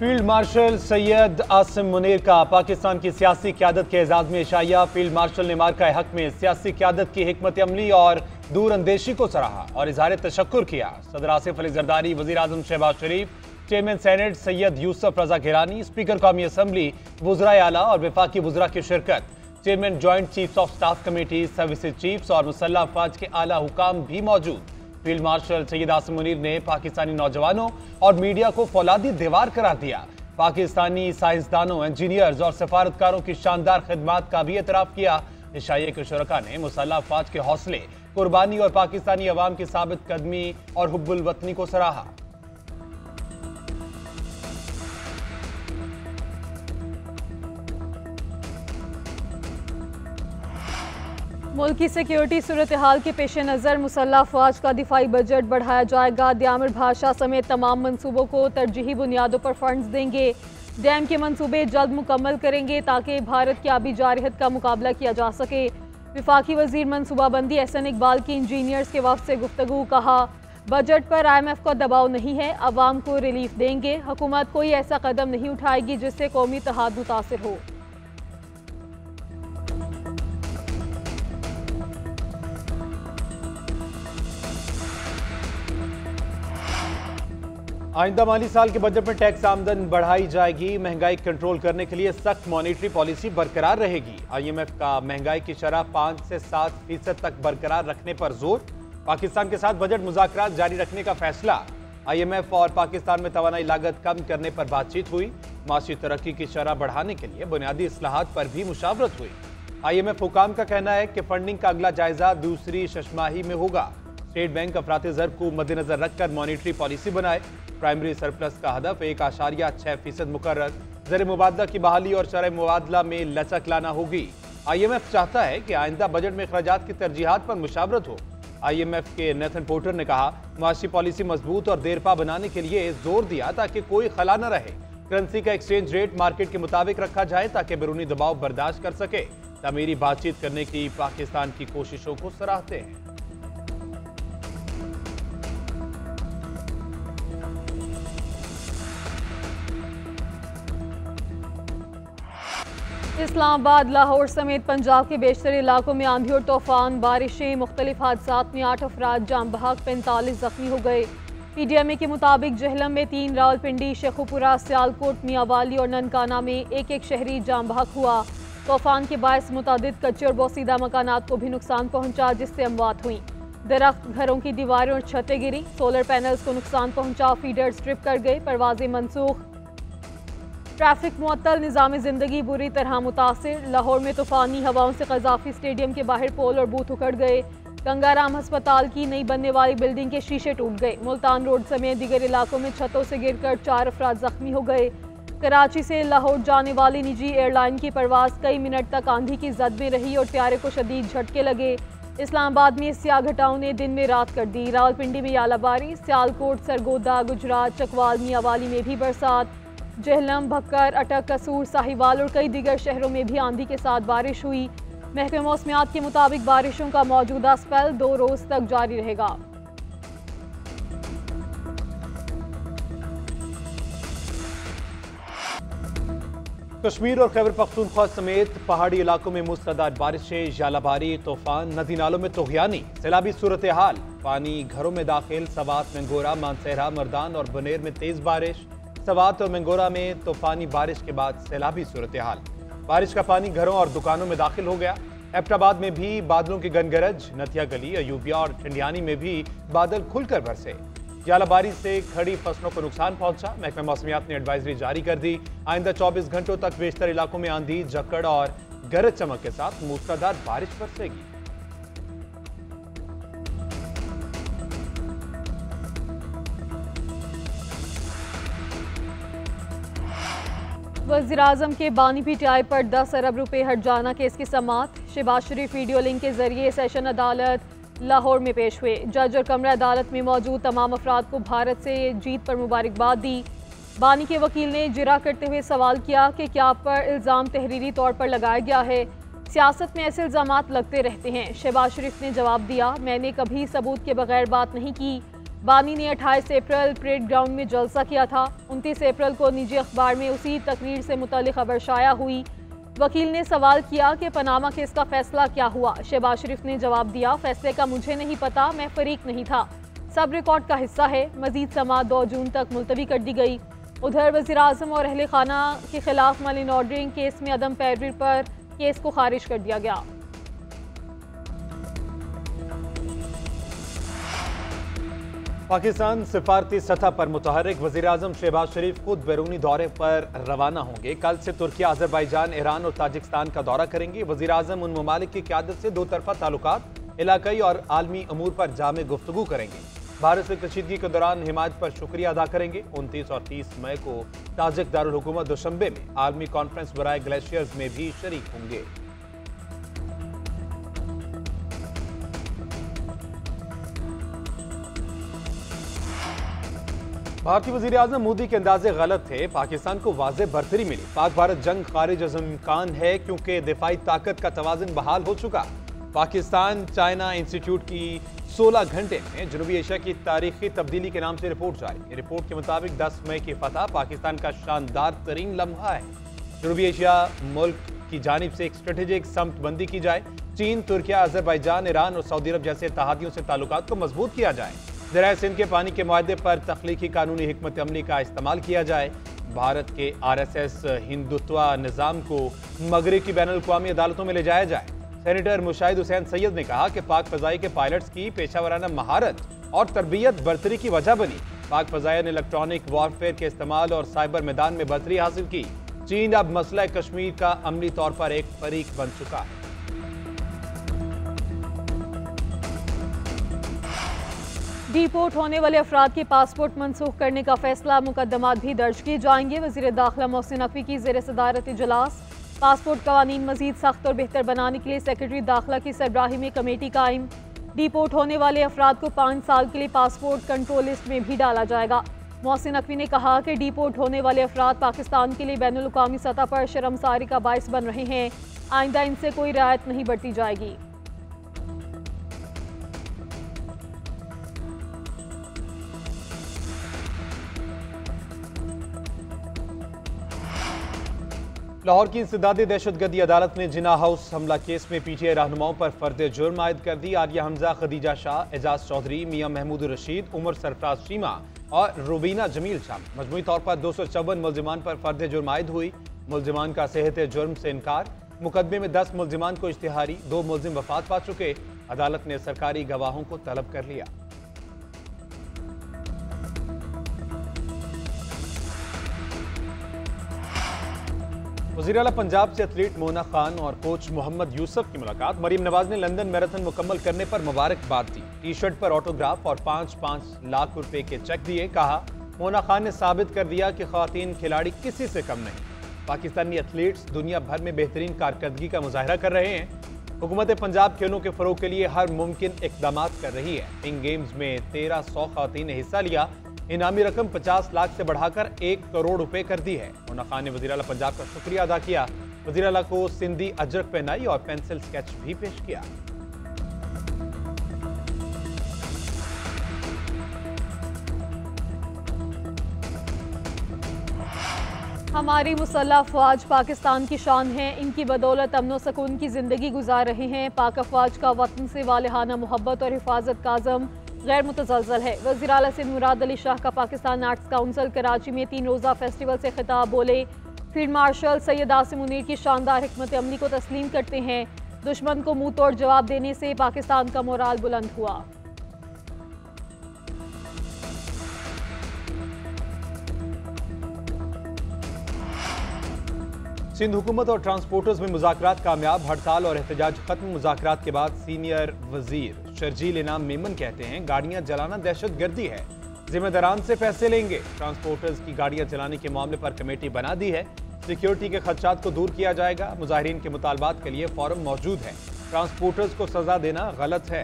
Field marshal Syed Asim Munir का पाकिस्तान की सियासी क़यादत के एजाज़ में इशाया। फील्ड मार्शल ने मार्का हक में सियासी क़यादत की हिकमत अमली और दूर अंदेशी को सराहा और इजहार तशक्कुर किया। सदर आसिफ अली जरदारी, वज़ीर आज़म शहबाज शरीफ, चेयरमैन सेनेट सैयद यूसुफ रजा गिलानी, स्पीकर कौमी असम्बली, वुज़राए आला और वफाकी वुज़रा की शिरकत। Chairman joint chiefs of staff committee, services chiefs और मुसल्लह अफवाज के आला हुकाम भी मौजूद। फील्ड मार्शल सैयद आसिम मुनीर ने पाकिस्तानी नौजवानों और मीडिया को फौलादी दीवार करार दिया। पाकिस्तानी साइंसदानों, इंजीनियर्स और सफारतकारों की शानदार खिदमात का भी एतराफ़ किया। इशाइये के शुरका ने मुसल्लह अफवाज के हौसले, कुर्बानी और पाकिस्तानी अवाम की साबित कदमी और हुब्बुल वतनी को सराहा। मुल्क की सिक्योरिटी सूरत हाल के पेश नज़र मुसल्लह अफवाज का दिफाई बजट बढ़ाया जाएगा। दयामिर भाषा समेत तमाम मनसूबों को तरजीही बुनियादों पर फंड्स देंगे। डैम के मनसूबे जल्द मुकम्मल करेंगे ताकि भारत की आबी जारहत का मुकाबला किया जा सके। विफाकी वजीर मनसूबाबंदी एहसन इकबाल की इंजीनियर्स के वफ्द से गुफ्तगू, कहा बजट पर IMF का दबाव नहीं है, अवाम को रिलीफ देंगे। हुकूमत कोई ऐसा कदम नहीं उठाएगी जिससे कौमी इत्तेहाद मुतासिर हो। आइंदा माली साल के बजट में टैक्स आमदन बढ़ाई जाएगी। महंगाई कंट्रोल करने के लिए सख्त मॉनिटरी पॉलिसी बरकरार रहेगी। IMF का महंगाई की शरह 5 से 7% तक बरकरार रखने पर जोर। पाकिस्तान के साथ बजट मुज़ाकरात जारी रखने का फैसला। IMF और पाकिस्तान में तवानाई लागत कम करने पर बातचीत हुई। माशी तरक्की की शरह बढ़ाने के लिए बुनियादी इस्लाहात पर भी मुशावरत हुई। IMF हुकाम का कहना है कि फंडिंग का अगला जायजा दूसरी शशमाही में होगा। स्टेट बैंक अफराते ज़र को मद्देनजर रखकर मॉनिटरी पॉलिसी बनाए। प्राइमरी सरप्लस का हदफ 1.6% मुकर्रर। ज़र मुबादला की बहाली और शरह मुबादला में लचक लाना होगी। IMF चाहता है कि आइंदा बजट में अखराजात की तरजीहात पर मुशावरत हो। IMF के नेथन पोर्टर ने कहा, माशी पॉलिसी मजबूत और देरपा बनाने के लिए जोर दिया ताकि कोई खला न रहे। करेंसी का एक्सचेंज रेट मार्केट के मुताबिक रखा जाए ताकि बैरूनी दबाव बर्दाश्त कर सके। तामीरी बातचीत करने की पाकिस्तान की कोशिशों को सराहते हैं। इस्लामाबाद, लाहौर समेत पंजाब के बेशतर इलाकों में आंधी और तूफान, बारिशें। मुख्तलिफ हादसात में 8 अफराद जाम बहक, 45 जख्मी हो गए। PDMA के मुताबिक जहलम में 3, रावलपिंडी, शेखुपुरा, सियालकोट, मियावाली और ननकाना में एक शहरी जाम बहक हुआ। तूफान के बायस मुतादिद कच्चे और बोसीदा मकानात को भी नुकसान पहुंचा, जिससे अमवात हुई। दरख्त, घरों की दीवारें और छतें गिरी। सोलर पैनल्स को नुकसान पहुंचा। फीडर स्ट्रिप कर गए। परवाजें मनसूख। ट्रैफिक मुअत्तल, निज़ाम ज़िंदगी बुरी तरह मुतासिर। लाहौर में तूफ़ानी हवाओं से क़ज़ाफ़ी स्टेडियम के बाहर पोल और बूथ उखड़ गए। गंगाराम अस्पताल की नई बनने वाली बिल्डिंग के शीशे टूट गए। मुल्तान रोड समेत दीगर इलाकों में छतों से गिरकर 4 अफराद जख्मी हो गए। कराची से लाहौर जाने वाली निजी एयरलाइन की परवाज़ कई मिनट तक आंधी की जद में रही और त्यारे को शदीद झटके लगे। इस्लामाबाद में स्याह घटाओं ने दिन में रात कर दी। रावलपिंडी में यालाबारी, सियालकोट, सरगोदा, गुजरात, चकवाल, मियावाली में भी बरसात। जहलम, भक्कर, अटक, कसूर, साहिवाल और कई दीगर शहरों में भी आंधी के साथ बारिश हुई। महकमे मौसमियात के मुताबिक बारिशों का मौजूदा स्पेल 2 रोज तक जारी रहेगा। कश्मीर और खैबर पख्तूनख्वा समेत पहाड़ी इलाकों में मुसलधार बारिशें, यालाबारी, तूफान, नदी नालों में तोहियानी, सैलाबी सूरत हाल। पानी घरों में दाखिल। सवात, मंगोरा, मानसहरा, मर्दान और बनेर में तेज बारिश। सवात और मंगोरा में तूफानी बारिश के बाद सैलाबी सूरत हाल। बारिश का पानी घरों और दुकानों में दाखिल हो गया। एबटाबाद में भी बादलों की गनगरज। नथिया गली, अयूबिया और ठंडियानी में भी बादल खुलकर बरसे। यालाबारी से खड़ी फसलों को नुकसान पहुंचा। महकमा मौसमियात ने एडवाइजरी जारी कर दी। आइंदा 24 घंटों तक बेशतर इलाकों में आंधी, झक्कड़ और गरज चमक के साथ मूसलाधार बारिश बरसेगी। वज़ीर आज़म के बानी PTI पर 10 अरब रुपए हट जाना केस की समाअत। शहबाज शरीफ वीडियो लिंक के जरिए सेशन अदालत लाहौर में पेश हुए। जज और कमरा अदालत में मौजूद तमाम अफराद को भारत से जीत पर मुबारकबाद दी। बानी के वकील ने जिरा करते हुए सवाल किया कि क्या आप पर इल्ज़ाम तहरीरी तौर पर लगाया गया है। सियासत में ऐसे इल्ज़ामात लगते रहते हैं। शहबाज शरीफ ने जवाब दिया, मैंने कभी सबूत के बगैर बात नहीं की। बानी ने 28 अप्रैल परेड ग्राउंड में जलसा किया था। 29 अप्रैल को निजी अखबार में उसी तकरीर से मुताल्लिक खबर शाया हुई। वकील ने सवाल किया कि पनामा केस का फैसला क्या हुआ। शहबाज शरीफ ने जवाब दिया, फैसले का मुझे नहीं पता, मैं फरीक नहीं था, सब रिकॉर्ड का हिस्सा है। मजीद समाअत 2 जून तक मुलतवी कर दी गई। उधर वज़ीर आज़म और अहले खाना के खिलाफ मनी लॉन्ड्रिंग केस में अदम पैरवी पर केस को खारिज कर दिया गया। पाकिस्तान सिफारती सतह पर मुतहर्रिक वज़ीर आज़म शहबाज शरीफ खुद बैरूनी दौरे पर रवाना होंगे। कल से तुर्की, अज़रबैजान, ईरान और ताजिकिस्तान का दौरा करेंगे। वज़ीर आज़म उन ममालिक की क़यादत से दो तरफ़ा ताल्लुकात, इलाकाई और आलमी अमूर पर जामे गुफ्तगू करेंगे। भारत से कशीदगी के दौरान हिमायत पर शुक्रिया अदा करेंगे। 29 और 30 मई को ताजिक दारुल हुकूमत दुशंबे में आलमी कॉन्फ्रेंस बराए ग्लेशियर्स में भी शरीक होंगे। भारतीय वज़ीर आज़म मोदी के अंदाजे गलत थे, पाकिस्तान को वाज़ेह बरतरी मिली। पाक भारत जंग खारिज अज़ इम्कान है क्योंकि दिफाई ताकत का तवाज़ुन बहाल हो चुका। पाकिस्तान चाइना इंस्टीट्यूट की 16 घंटे में जनूबी एशिया की तारीखी तब्दीली के नाम से रिपोर्ट जारी। रिपोर्ट के मुताबिक 10 मई की फतह पाकिस्तान का शानदार तरीन लम्हा है। जनूबी एशिया मुल्क की जानिब से एक स्ट्रेटेजिक समतबंदी की जाए। चीन, तुर्किया, अज़रबैजान, ईरान और सऊदी अरब जैसे इत्तेहादियों से ताल्लुकात को मजबूत किया जाए। दरियाए सिंध के पानी के मुआहदे पर तख्लीकी कानूनी हिकमत अमली का इस्तेमाल किया जाए। भारत के RSS हिंदुत्व निज़ाम को मगरिब की बैनुल अक़वामी अदालतों में ले जाया जाए। सेनेटर मुशाहिद हुसैन सैयद ने कहा कि पाक फ़ज़ाई के पायलट्स की पेशावराना महारत और तरबियत बरतरी की वजह बनी। पाक फ़ज़ाई ने इलेक्ट्रॉनिक वॉरफेयर के इस्तेमाल और साइबर मैदान में बरतरी हासिल की। चीन अब मसला कश्मीर का अमली तौर पर एक फरीक बन चुका है। डिपोर्ट होने वाले अफराद के पासपोर्ट मनसूख करने का फैसला, मुकदमात भी दर्ज किए जाएंगे। वज़ीर दाखिला मोहसिन नकवी की ज़ेर सदारत इजलास। पासपोर्ट कवानीन मजीद सख्त और बेहतर बनाने के लिए सेक्रेटरी दाखिला की सरबराही में कमेटी कायम। डिपोर्ट होने वाले अफराद को 5 साल के लिए पासपोर्ट कंट्रोल लिस्ट में भी डाला जाएगा। मोहसिन नकवी ने कहा कि डिपोर्ट होने वाले अफराद पाकिस्तान के लिए बैनुल अक़वामी सतह पर शर्मसारी का बाइस बन रहे हैं। आइंदा इनसे कोई रियायत नहीं बरती जाएगी। लाहौर की इंसदादी दहशतगर्दी अदालत ने जिना हाउस हमला केस में PTI रहनुमाओं पर फर्द जुर्म आयद कर दी। आलिया हमजा, खदीजा शाह, एजाज चौधरी, मियां महमूद रशीद, उमर सरफराज शीमा और रुबीना जमील शामिल। मजमूई तौर पर 254 मुल्जिमान पर फर्द जुर्म आयद हुई। मुल्जिमान का सेहत जुर्म से इनकार। मुकदमे में 10 मुल्जिमान को इश्तिहारी, 2 मुल्जिम वफात पा चुके। अदालत ने सरकारी गवाहों को तलब कर लिया। वज़ीर आला पंजाब से एथलीट मोना खान और कोच मोहम्मद यूसुफ की मुलाकात। मरीम नवाज ने लंदन मैराथन मुकम्मल करने पर मुबारकबाद दी। टी-शर्ट पर ऑटोग्राफ और 5-5 लाख रुपए के चेक दिए। कहा, मोना खान ने साबित कर दिया कि ख़वातीन खिलाड़ी किसी से कम नहीं। पाकिस्तानी एथलीट्स दुनिया भर में बेहतरीन कारकर्दगी का मुजाहरा कर रहे हैं। हुकूमत पंजाब खेलों के फ़रोग़ के लिए हर मुमकिन इक़दाम कर रही है। इन गेम्स में 1300 ख़वातीन ने हिस्सा लिया। इनामी रकम 50 लाख से बढ़ाकर 1 करोड़ रुपए कर दी है। मोना खान ने वज़ीर आला पंजाब का शुक्रिया अदा किया। वज़ीर आला को सिंधी अजरक पहनाई और पेंसिल स्केच भी पेश किया। हमारी मुसल्लह अफवाज पाकिस्तान की शान है, इनकी बदौलत अमन सुकून की ज़िंदगी गुजार रहे हैं। पाक अफवाज का वतन से वालिहाना मोहब्बत और हिफाजत का अज़म गैर मुतज़लज़ल है। वज़ीर आला सिंध मुराद अली शाह का पाकिस्तान आर्ट्स काउंसिल कराची में 3 रोज़ा फेस्टिवल से खिताब बोले। फील्ड मार्शल सैयद आसिम मुनीर की शानदार हिकमत अमली को तस्लीम करते हैं। दुश्मन को मुंह तोड़ जवाब देने से पाकिस्तान का मोराल बुलंद हुआ। सिंध हुकूमत और ट्रांसपोर्टर्स में मुज़ाकरात कामयाब। हड़ताल और एहतजाज खत्म। मुज़ाकरात के बाद सीनियर वजीर शर्जील इनाम मेमन कहते हैं, गाड़ियां जलाना दहशत गर्दी है, जिम्मेदारान से पैसे लेंगे। ट्रांसपोर्टर्स की गाड़ियां चलाने के मामले पर कमेटी बना दी है। सिक्योरिटी के खदशात को दूर किया जाएगा। मुजाहिरीन के मुतालबात के लिए फोरम मौजूद है। ट्रांसपोर्टर्स को सजा देना गलत है।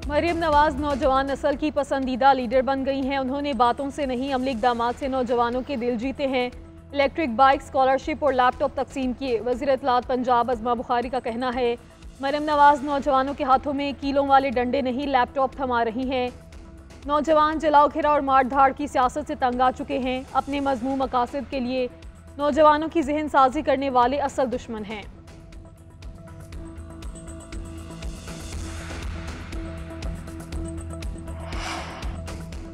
मरीम नवाज नौजवान नस्ल की पसंदीदा लीडर बन गई हैं। उन्होंने बातों से नहीं, अमली इक़दामात से नौजवानों के दिल जीते हैं। इलेक्ट्रिक बाइक, स्कॉलरशिप और लैपटॉप तकसीम किए। वज़ीर इत्तलात पंजाब अज़मा बुखारी का कहना है, मरयम नवाज नौजवानों के हाथों में कीलों वाले डंडे नहीं, लैपटॉप थमा रही हैं। नौजवान जलाओ घेरा और मार धाड़ की सियासत से तंग आ चुके हैं। अपने मजमूम मकासद के लिए नौजवानों की जहन साजी करने वाले असल दुश्मन हैं।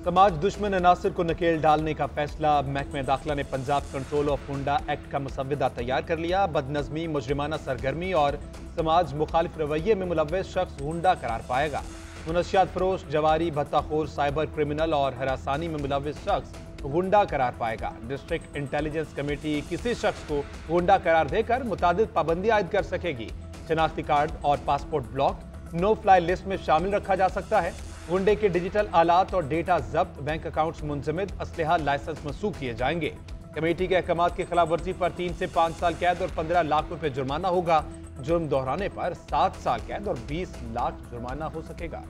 समाज दुश्मन अनासर को नकेल डालने का फैसला। महकमे दाखिला ने पंजाब कंट्रोल ऑफ हुंडा एक्ट का मसवदा तैयार कर लिया। बदनज़मी, मुजरिमाना सरगर्मी और समाज मुखालिफ रवैये में मुलव्वस शख्स हुंडा करार पाएगा। मुनशियात फरोश, जवारी, भत्ताखोर, साइबर क्रिमिनल और हरासानी में मुलव्वस शख्स गुंडा करार पाएगा। डिस्ट्रिक्ट इंटेलिजेंस कमेटी किसी शख्स को गुंडा करार देकर मुतादिद पाबंदी आयद कर सकेगी। शनाख्ती कार्ड और passport block no fly list में शामिल रखा जा सकता है। गुंडे के डिजिटल आलात और डेटा जब्त, बैंक अकाउंट्स मुंजमद, असलहा लाइसेंस मनसूख किए जाएंगे। कमेटी के अहकाम की खिलाफ वर्जी पर 3 से 5 साल कैद और 15 लाख रुपए जुर्माना होगा। जुर्म दोहराने पर 7 साल कैद और 20 लाख जुर्माना हो सकेगा।